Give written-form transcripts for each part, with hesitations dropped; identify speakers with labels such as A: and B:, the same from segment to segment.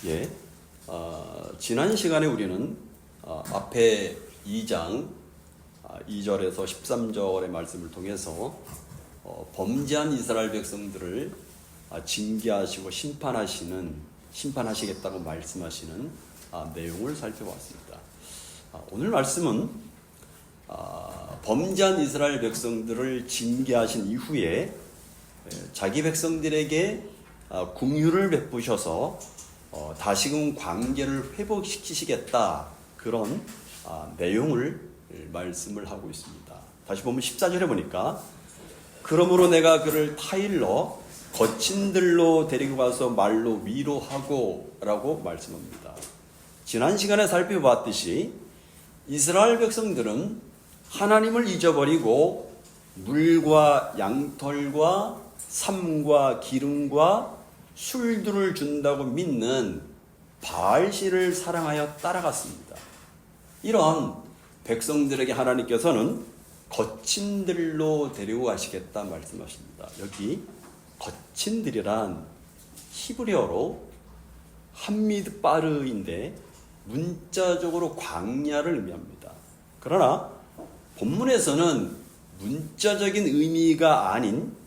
A: 예, 지난 시간에 우리는 앞에 2장 2절에서 13절의 말씀을 통해서 범죄한 이스라엘 백성들을 징계하시고 심판하시겠다고 말씀하시는 내용을 살펴봤습니다. 오늘 말씀은 범죄한 이스라엘 백성들을 징계하신 이후에 자기 백성들에게 긍휼을 베푸셔서 다시금 관계를 회복시키시겠다, 그런 내용을 말씀을 하고 있습니다. 다시 보면 14절에 보니까 그러므로 내가 그를 타일러 거친 들로 데리고 가서 말로 위로하고 라고 말씀합니다. 지난 시간에 살펴봤듯이 이스라엘 백성들은 하나님을 잊어버리고 물과 양털과 삼과 기름과 술들을 준다고 믿는 바알신을 사랑하여 따라갔습니다. 이런 백성들에게 하나님께서는 거친 들로 데리고 가시겠다 말씀하십니다. 여기 거친 들이란 히브리어로 함미드바르인데 문자적으로 광야를 의미합니다. 그러나 본문에서는 문자적인 의미가 아닌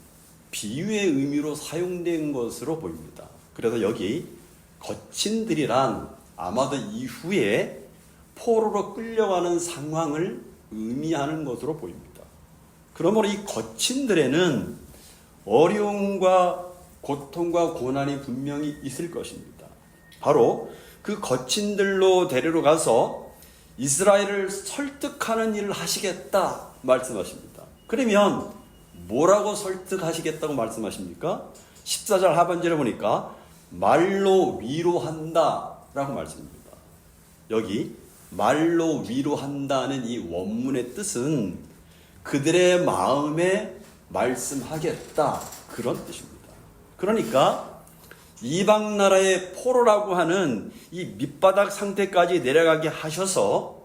A: 비유의 의미로 사용된 것으로 보입니다. 그래서 여기 거친 들이란 아마도 이후에 포로로 끌려가는 상황을 의미하는 것으로 보입니다. 그러므로 이 거친 들에는 어려움과 고통과 고난이 분명히 있을 것입니다. 바로 그 거친 들로 데리러 가서 이스라엘을 설득하는 일을 하시겠다 말씀하십니다. 그러면 뭐라고 설득하시겠다고 말씀하십니까? 14절 하반절에 보니까 말로 위로한다 라고 말씀입니다. 여기 말로 위로한다는 이 원문의 뜻은 그들의 마음에 말씀하겠다, 그런 뜻입니다. 그러니까 이방 나라의 포로라고 하는 이 밑바닥 상태까지 내려가게 하셔서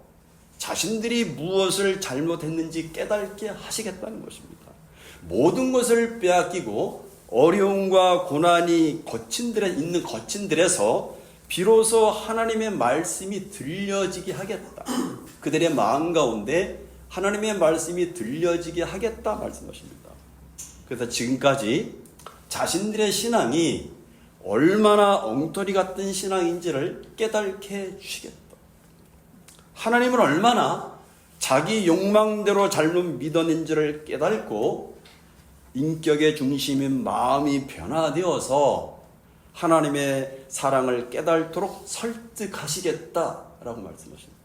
A: 자신들이 무엇을 잘못했는지 깨닫게 하시겠다는 것입니다. 모든 것을 빼앗기고 어려움과 고난이 있는 거친 들에서 비로소 하나님의 말씀이 들려지게 하겠다. 그들의 마음 가운데 하나님의 말씀이 들려지게 하겠다 말씀하십니다. 그래서 지금까지 자신들의 신앙이 얼마나 엉터리 같은 신앙인지를 깨닫게 해주시겠다. 하나님을 얼마나 자기 욕망대로 잘못 믿었는지를 깨닫고 인격의 중심인 마음이 변화되어서 하나님의 사랑을 깨닫도록 설득하시겠다라고 말씀하십니다.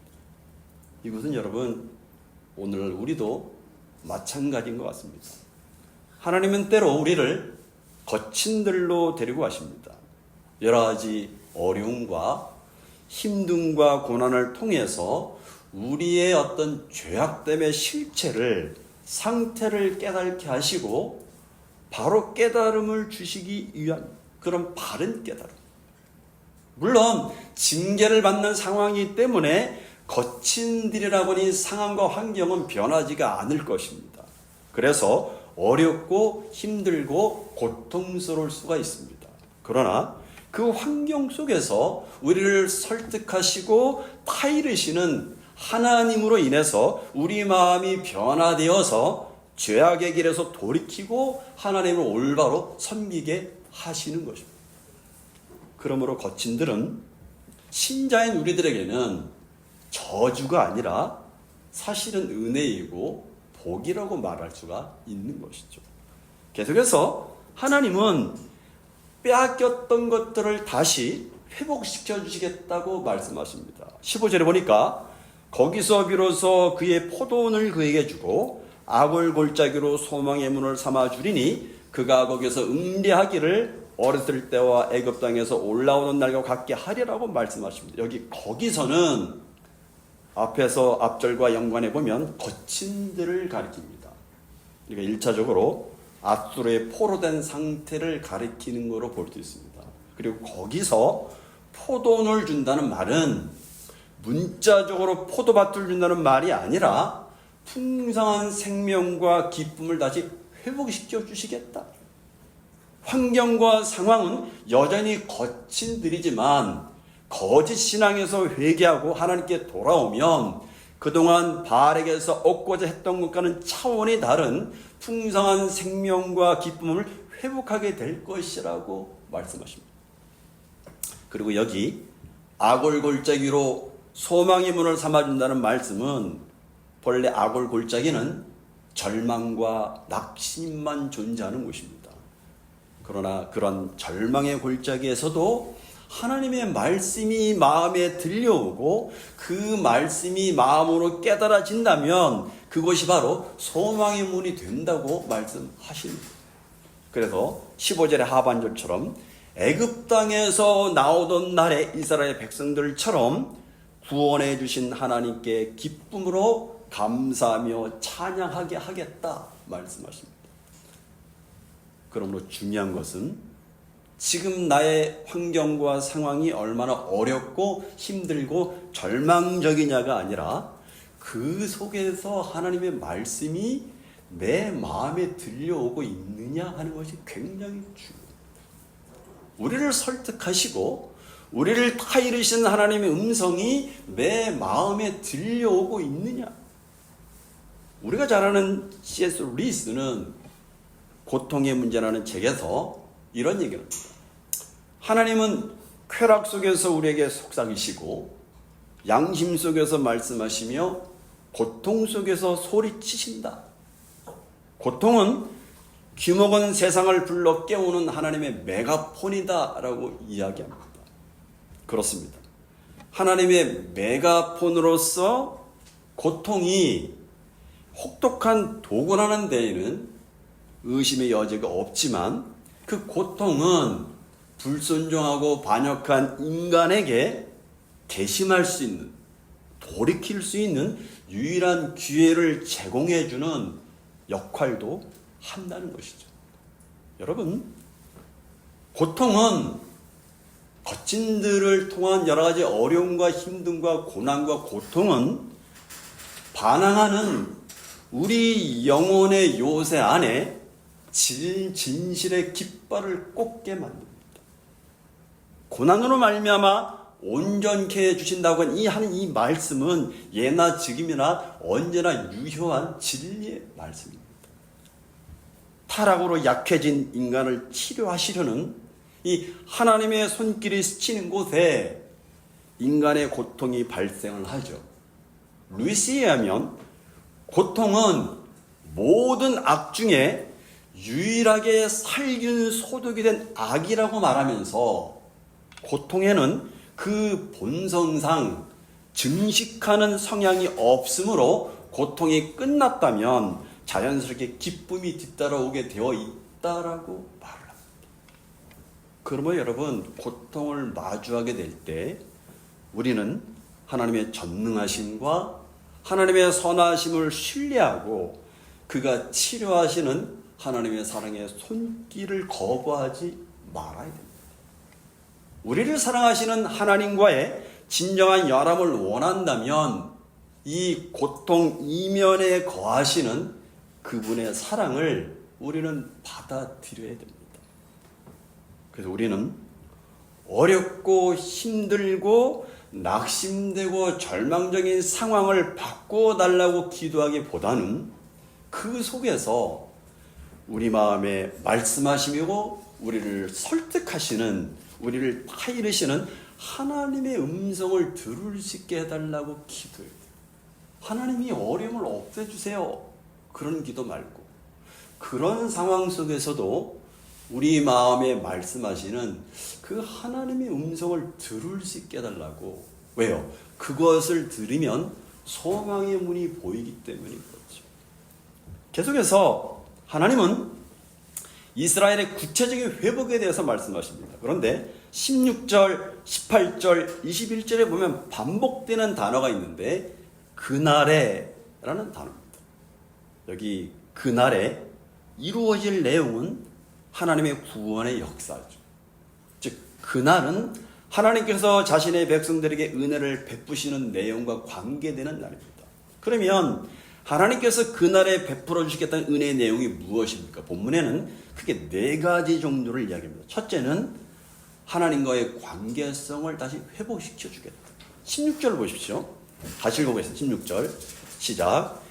A: 이것은 여러분 오늘 우리도 마찬가지인 것 같습니다. 하나님은 때로 우리를 거친 들로 데리고 가십니다. 여러 가지 어려움과 힘듦과 고난을 통해서 우리의 어떤 죄악됨의 상태를 깨닫게 하시고 바로 깨달음을 주시기 위한 그런 바른 깨달음. 물론 징계를 받는 상황이기 때문에 거친 들이라고 하는 상황과 환경은 변하지가 않을 것입니다. 그래서 어렵고 힘들고 고통스러울 수가 있습니다. 그러나 그 환경 속에서 우리를 설득하시고 타이르시는 하나님으로 인해서 우리 마음이 변화되어서 죄악의 길에서 돌이키고 하나님을 올바로 섬기게 하시는 것입니다. 그러므로 거친 들은 신자인 우리들에게는 저주가 아니라 사실은 은혜이고 복이라고 말할 수가 있는 것이죠. 계속해서 하나님은 빼앗겼던 것들을 다시 회복시켜 주시겠다고 말씀하십니다. 15절에 보니까 거기서 비로소 그의 포도원을 그에게 주고 악을 골짜기로 소망의 문을 삼아 주리니 그가 거기서 응대하기를 어렸을 때와 애굽 땅에서 올라오는 날과 같게 하리라고 말씀하십니다. 여기 거기서는 앞에서 앞절과 연관해 보면 거친 들을 가리킵니다. 그러니까 1차적으로 앗수르의 포로된 상태를 가리키는 것으로 볼 수 있습니다. 그리고 거기서 포도원을 준다는 말은 문자적으로 포도밭을 준다는 말이 아니라 풍성한 생명과 기쁨을 다시 회복시켜 주시겠다. 환경과 상황은 여전히 거친 들이지만 거짓 신앙에서 회개하고 하나님께 돌아오면 그동안 바알에게서 얻고자 했던 것과는 차원이 다른 풍성한 생명과 기쁨을 회복하게 될 것이라고 말씀하십니다. 그리고 여기 아골골짜기로 소망의 문을 삼아준다는 말씀은 본래 아골골짜기는 절망과 낙심만 존재하는 곳입니다. 그러나 그런 절망의 골짜기에서도 하나님의 말씀이 마음에 들려오고 그 말씀이 마음으로 깨달아진다면 그것이 바로 소망의 문이 된다고 말씀하십니다. 그래서 15절의 하반절처럼 애굽 땅에서 나오던 날에 이스라엘 백성들처럼 구원해 주신 하나님께 기쁨으로 감사하며 찬양하게 하겠다 말씀하십니다. 그러므로 중요한 것은 지금 나의 환경과 상황이 얼마나 어렵고 힘들고 절망적이냐가 아니라 그 속에서 하나님의 말씀이 내 마음에 들려오고 있느냐 하는 것이 굉장히 중요합니다. 우리를 설득하시고 우리를 타이르신 하나님의 음성이 내 마음에 들려오고 있느냐. 우리가 잘 아는 C.S. 루이스는 고통의 문제라는 책에서 이런 얘기를 합니다. 하나님은 쾌락 속에서 우리에게 속삭이시고 양심 속에서 말씀하시며 고통 속에서 소리치신다. 고통은 귀먹은 세상을 불러 깨우는 하나님의 메가폰이다 라고 이야기합니다. 그렇습니다. 하나님의 메가폰으로서 고통이 혹독한 도굴하는 데에는 의심의 여지가 없지만 그 고통은 불순종하고 반역한 인간에게 개심할 수 있는, 돌이킬 수 있는 유일한 기회를 제공해주는 역할도 한다는 것이죠. 여러분, 고통은 거친들을 통한 여러 가지 어려움과 힘듦과 고난과 고통은 반항하는 우리 영혼의 요새 안에 진실의 깃발을 꽂게 만듭니다. 고난으로 말미암아 온전케 해주신다고 하는 이 말씀은 예나 지금이나 언제나 유효한 진리의 말씀입니다. 타락으로 약해진 인간을 치료하시려는 이 하나님의 손길이 스치는 곳에 인간의 고통이 발생을 하죠. 루이스에 의하면 고통은 모든 악 중에 유일하게 살균 소독이 된 악이라고 말하면서 고통에는 그 본성상 증식하는 성향이 없으므로 고통이 끝났다면 자연스럽게 기쁨이 뒤따라오게 되어 있다라고 말을 합니다. 그러면 여러분, 고통을 마주하게 될 때 우리는 하나님의 전능하심과 하나님의 선하심을 신뢰하고 그가 치료하시는 하나님의 사랑의 손길을 거부하지 말아야 됩니다. 우리를 사랑하시는 하나님과의 진정한 열함을 원한다면 이 고통 이면에 거하시는 그분의 사랑을 우리는 받아들여야 됩니다. 그래서 우리는 어렵고 힘들고 낙심되고 절망적인 상황을 바꿔달라고 기도하기보다는 그 속에서 우리 마음에 말씀하시고 우리를 설득하시는, 우리를 타이르시는 하나님의 음성을 들을 수 있게 해달라고 기도해요. 하나님이 어려움을 없애주세요. 그런 기도 말고 그런 상황 속에서도 우리 마음에 말씀하시는 그 하나님의 음성을 들을 수 있게 해달라고. 왜요? 그것을 들으면 소망의 문이 보이기 때문인 거죠. 계속해서 하나님은 이스라엘의 구체적인 회복에 대해서 말씀하십니다. 그런데 16절, 18절, 21절에 보면 반복되는 단어가 있는데 그날에 라는 단어입니다. 여기 그날에 이루어질 내용은 하나님의 구원의 역사죠. 즉 그날은 하나님께서 자신의 백성들에게 은혜를 베푸시는 내용과 관계되는 날입니다. 그러면 하나님께서 그날에 베풀어 주시겠다는 은혜의 내용이 무엇입니까? 본문에는 크게 네 가지 정도를 이야기합니다. 첫째는 하나님과의 관계성을 다시 회복시켜 주겠다. 16절 보십시오. 같이 읽어보겠습니다. 16절 시작.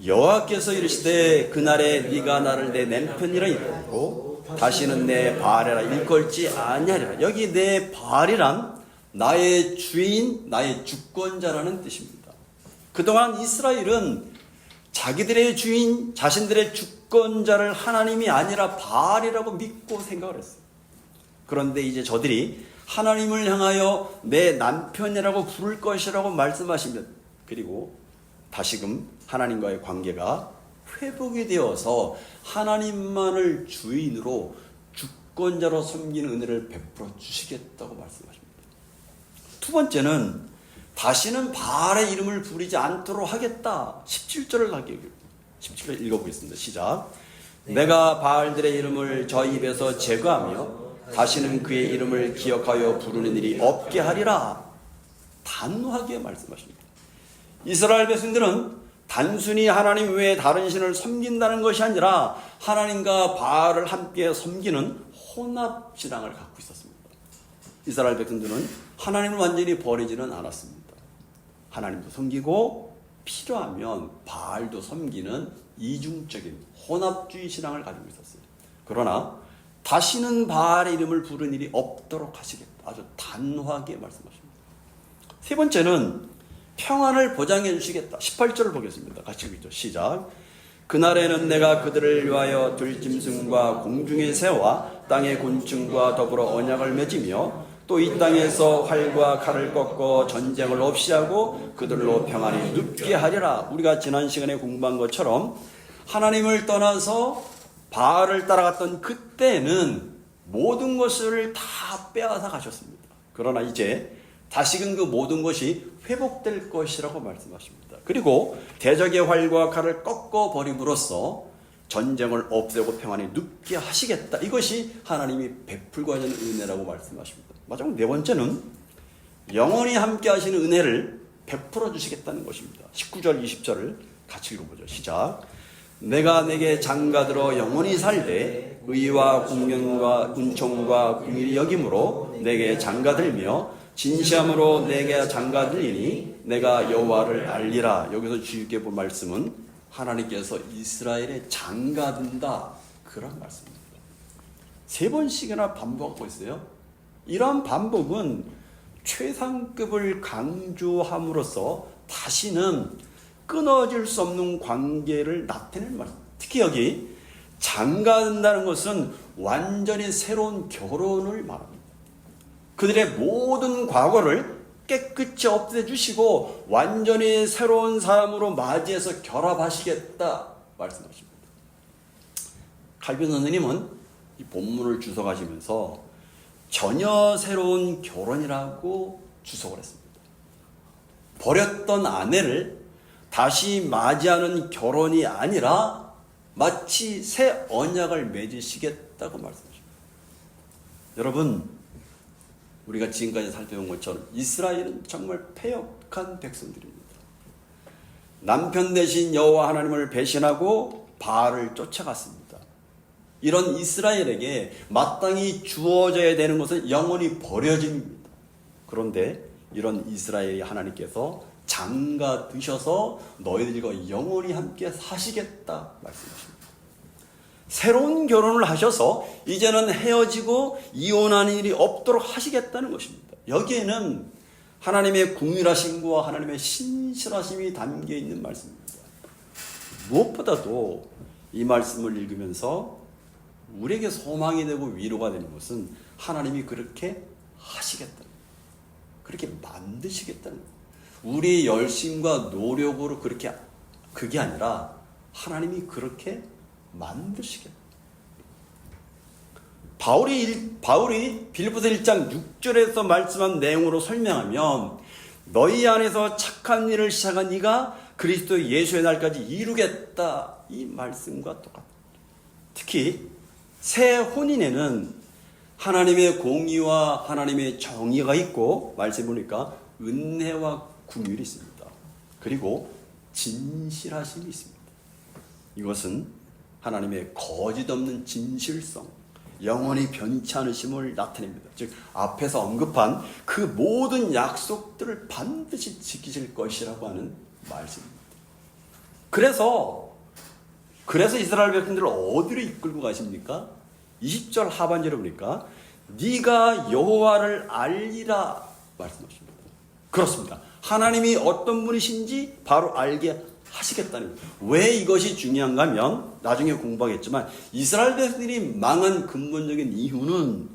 A: 여호와께서 이르시되 그날에 네가 나를 내 남편이라 이르고 다시는 내 바알이라 일컬지 아니하리라. 여기 내 바알이란 나의 주인, 나의 주권자라는 뜻입니다. 그동안 이스라엘은 자기들의 주인, 자신들의 주권자를 하나님이 아니라 바알이라고 믿고 생각을 했어요. 그런데 이제 저들이 하나님을 향하여 내 남편이라고 부를 것이라고 말씀하시면, 그리고 다시금 하나님과의 관계가 회복이 되어서 하나님만을 주인으로 주권자로 섬기는 은혜를 베풀어 주시겠다고 말씀하십니다. 두 번째는 다시는 바알의 이름을 부르지 않도록 하겠다. 17절을 읽어보겠습니다. 시작. 내가 바알들의 이름을 저 입에서 제거하며 다시는 그의 이름을 기억하여 부르는 일이 없게 하리라. 단호하게 말씀하십니다. 이스라엘 백성들은 단순히 하나님 외에 다른 신을 섬긴다는 것이 아니라 하나님과 바알을 함께 섬기는 혼합신앙을 갖고 있었습니다. 이스라엘 백성들은 하나님을 완전히 버리지는 않았습니다. 하나님도 섬기고 필요하면 바알도 섬기는 이중적인 혼합주의 신앙을 가지고 있었어요. 그러나 다시는 바알의 이름을 부르는 일이 없도록 하시겠다. 아주 단호하게 말씀하십니다. 세 번째는 평안을 보장해 주시겠다. 18절을 보겠습니다. 같이 읽죠. 시작. 그날에는 내가 그들을 위하여 들짐승과 공중의 새와 땅의 곤충과 더불어 언약을 맺으며 또 이 땅에서 활과 칼을 꺾어 전쟁을 없이 하고 그들로 평안히 눕게 하리라. 우리가 지난 시간에 공부한 것처럼 하나님을 떠나서 바알을 따라갔던 그때는 모든 것을 다 빼앗아 가셨습니다. 그러나 이제 다시금 그 모든 것이 회복될 것이라고 말씀하십니다. 그리고 대적의 활과 칼을 꺾어 버림으로써 전쟁을 없애고 평안히 눕게 하시겠다. 이것이 하나님이 베풀고 하는 은혜라고 말씀하십니다. 마지막 네 번째는 영원히 함께 하시는 은혜를 베풀어 주시겠다는 것입니다. 19절 20절을 같이 읽어보죠. 시작. 내가 내게 장가들어 영원히 살되 의와 공경과 은총과 긍휼이 여김으로 내게 장가들며 진시함으로 내게 장가들리니 내가 여호와를 알리라. 여기서 주님께 본 말씀은 하나님께서 이스라엘에 장가든다, 그런 말씀입니다. 세 번씩이나 반복하고 있어요. 이러한 반복은 최상급을 강조함으로써 다시는 끊어질 수 없는 관계를 나타내는 말입니다. 특히 여기 장가든다는 것은 완전히 새로운 결혼을 말합니다. 그들의 모든 과거를 깨끗이 없애주시고 완전히 새로운 사람으로 맞이해서 결합하시겠다 말씀하십니다. 칼빈 선생님은 이 본문을 주석하시면서 전혀 새로운 결혼이라고 주석을 했습니다. 버렸던 아내를 다시 맞이하는 결혼이 아니라 마치 새 언약을 맺으시겠다고 말씀하십니다. 여러분, 우리가 지금까지 살펴본 것처럼 이스라엘은 정말 패역한 백성들입니다. 남편 대신 여호와 하나님을 배신하고 바알을 쫓아갔습니다. 이런 이스라엘에게 마땅히 주어져야 되는 것은 영원히 버려짐입니다. 그런데 이런 이스라엘이 하나님께서 장가 드셔서 너희들과 영원히 함께 사시겠다 말씀하십니다. 새로운 결혼을 하셔서 이제는 헤어지고 이혼하는 일이 없도록 하시겠다는 것입니다. 여기에는 하나님의 궁휼하심과 하나님의 신실하심이 담겨 있는 말씀입니다. 무엇보다도 이 말씀을 읽으면서 우리에게 소망이 되고 위로가 되는 것은 하나님이 그렇게 하시겠다, 그렇게 만드시겠다는 거예요. 우리의 열심과 노력으로 그게 아니라 하나님이 그렇게 만드시겠다. 바울이 빌립보서 1장 6절에서 말씀한 내용으로 설명하면 너희 안에서 착한 일을 시작한 이가 그리스도 예수의 날까지 이루겠다, 이 말씀과 똑같다. 특히 새 혼인에는 하나님의 공의와 하나님의 정의가 있고 말씀 보니까 은혜와 긍휼이 있습니다. 그리고 진실하심이 있습니다. 이것은 하나님의 거짓 없는 진실성, 영원히 변치 않으심을 나타냅니다. 즉 앞에서 언급한 그 모든 약속들을 반드시 지키실 것이라고 하는 말씀입니다. 그래서 이스라엘 백성들을 어디로 이끌고 가십니까? 20절 하반절에 보니까 네가 여호와를 알리라 말씀하십니다. 그렇습니다. 하나님이 어떤 분이신지 바로 알게 하시겠다는 거예요. 왜 이것이 중요한가 하면 나중에 공부하겠지만 이스라엘 백성들이 망한 근본적인 이유는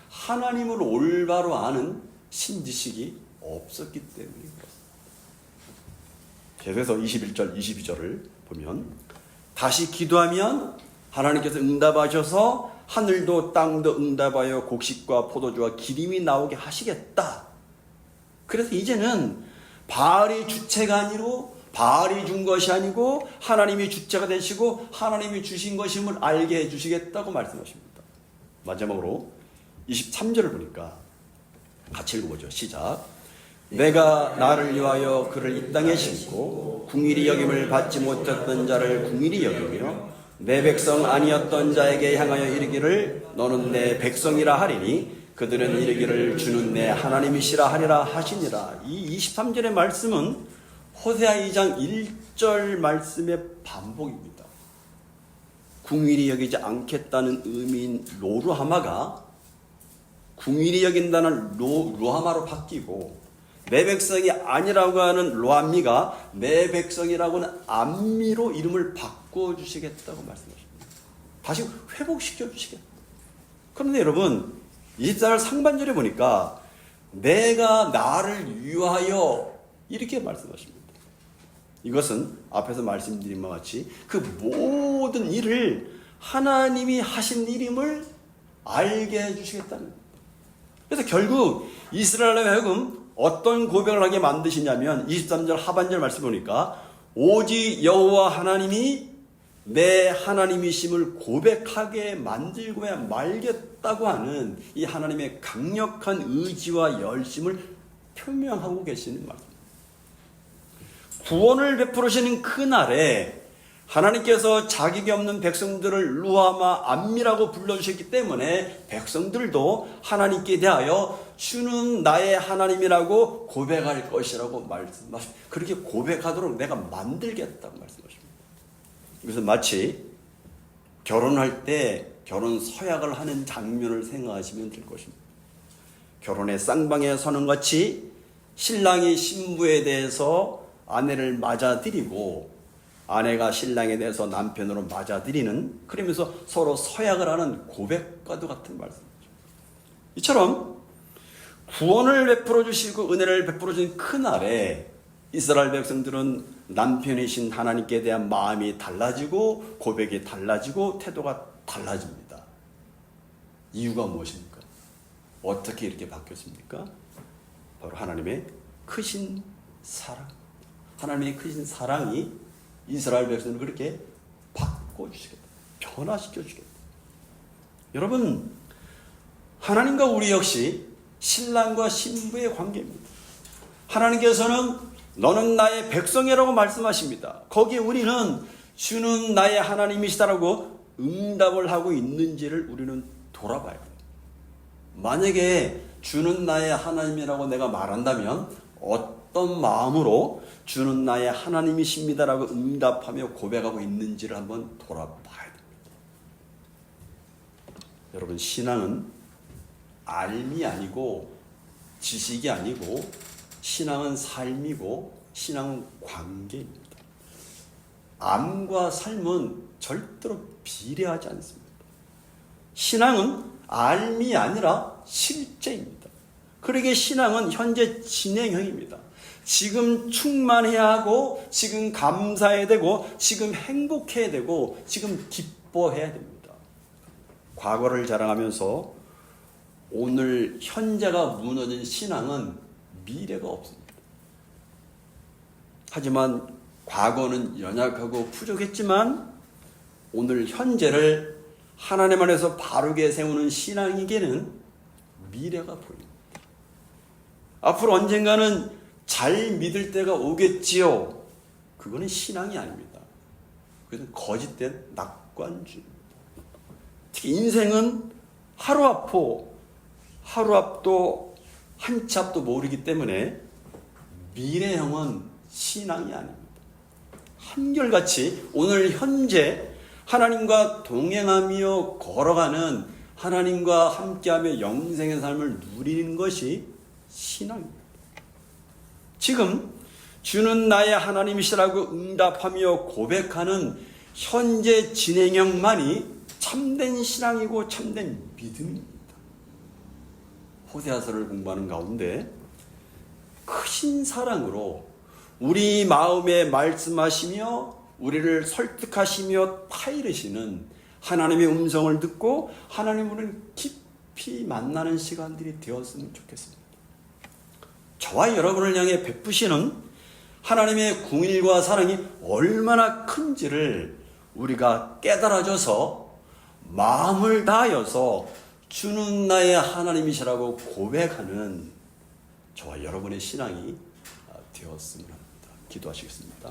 A: 하나님을 올바로 아는 신지식이 없었기 때문에 그렇습니다. 계속해서 21절 22절을 보면 다시 기도하면 하나님께서 응답하셔서 하늘도 땅도 응답하여 곡식과 포도주와 기름이 나오게 하시겠다. 그래서 이제는 바알이 주체가 아니고 바알이 준 것이 아니고 하나님이 주체가 되시고 하나님이 주신 것임을 알게 해주시겠다고 말씀하십니다. 마지막으로 23절을 보니까 같이 읽어보죠. 시작. 내가 나를 위하여 그를 이 땅에 심고 궁일이 여김을 받지 못했던 자를 궁일이 여기며 내 백성 아니었던 자에게 향하여 이르기를 너는 내 백성이라 하리니 그들은 이르기를 주는 내 하나님이시라 하리라 하시니라. 이 23절의 말씀은 호세아 2장 1절 말씀의 반복입니다. 궁일이 여기지 않겠다는 의미인 로루하마가 궁일이 여긴다는 루하마로 바뀌고 내 백성이 아니라고 하는 로암미가 내 백성이라고 하는 암미로 이름을 바꿔주시겠다고 말씀하십니다. 다시 회복시켜 주시겠다. 그런데 여러분 24절 상반절에 보니까 내가 나를 위하여 이렇게 말씀하십니다. 이것은 앞에서 말씀드린 바와 같이 그 모든 일을 하나님이 하신 일임을 알게 해주시겠다는 겁니다. 그래서 결국 이스라엘의 하여금 어떤 고백을 하게 만드시냐면 23절 하반절 말씀 보니까 오직 여호와 하나님이 내 하나님이심을 고백하게 만들고야 말겠다고 하는 이 하나님의 강력한 의지와 열심을 표명하고 계시는 말입니다. 구원을 베풀으시는 그날에 하나님께서 자격이 없는 백성들을 루하마 암미라고 불러주셨기 때문에 백성들도 하나님께 대하여 주는 나의 하나님이라고 고백할 것이라고 말씀하십니다. 그렇게 고백하도록 내가 만들겠다고 말씀하십니다. 이것은 마치 결혼할 때 결혼 서약을 하는 장면을 생각하시면 될 것입니다. 결혼의 쌍방에 서는 같이 신랑이 신부에 대해서 아내를 맞아들이고 아내가 신랑에 대해서 남편으로 맞아들이는, 그러면서 서로 서약을 하는 고백과도 같은 말씀이죠. 이처럼 구원을 베풀어 주시고 은혜를 베풀어 주신 그날에 이스라엘 백성들은 남편이신 하나님께 대한 마음이 달라지고 고백이 달라지고 태도가 달라집니다. 이유가 무엇입니까? 어떻게 이렇게 바뀌었습니까? 바로 하나님의 크신 사랑, 하나님의 크신 사랑이 이스라엘 백성을 그렇게 바꿔주시겠다, 변화시켜주겠다. 여러분, 하나님과 우리 역시 신랑과 신부의 관계입니다. 하나님께서는 너는 나의 백성이라고 말씀하십니다. 거기에 우리는 주는 나의 하나님이시다라고 응답을 하고 있는지를 우리는 돌아봐야 돼요. 만약에 주는 나의 하나님이라고 내가 말한다면 어떤 마음으로 주는 나의 하나님이십니다라고 응답하며 고백하고 있는지를 한번 돌아봐야 됩니다. 여러분, 신앙은 알미 아니고 지식이 아니고 신앙은 삶이고 신앙은 관계입니다. 암과 삶은 절대로 비례하지 않습니다. 신앙은 알미 아니라 실제입니다. 그러기에 신앙은 현재 진행형입니다. 지금 충만해야 하고 지금 감사해야 되고 지금 행복해야 되고 지금 기뻐해야 됩니다. 과거를 자랑하면서 오늘 현재가 무너진 신앙은 미래가 없습니다. 하지만 과거는 연약하고 부족했지만 오늘 현재를 하나님 안에서 바르게 세우는 신앙에게는 미래가 보입니다. 앞으로 언젠가는 잘 믿을 때가 오겠지요. 그거는 신앙이 아닙니다. 그것은 거짓된 낙관주의입니다. 특히 인생은 하루 앞도 한 치 앞도 모르기 때문에 미래형은 신앙이 아닙니다. 한결같이 오늘 현재 하나님과 동행하며 걸어가는, 하나님과 함께하며 영생의 삶을 누리는 것이 신앙입니다. 지금 주는 나의 하나님이시라고 응답하며 고백하는 현재 진행형만이 참된 신앙이고 참된 믿음입니다. 호세아서를 공부하는 가운데 크신 사랑으로 우리 마음에 말씀하시며 우리를 설득하시며 타이르시는 하나님의 음성을 듣고 하나님을 깊이 만나는 시간들이 되었으면 좋겠습니다. 저와 여러분을 향해 베푸시는 하나님의 궁일과 사랑이 얼마나 큰지를 우리가 깨달아져서 마음을 다하여서 주는 나의 하나님이시라고 고백하는 저와 여러분의 신앙이 되었으면 합니다. 기도하시겠습니다.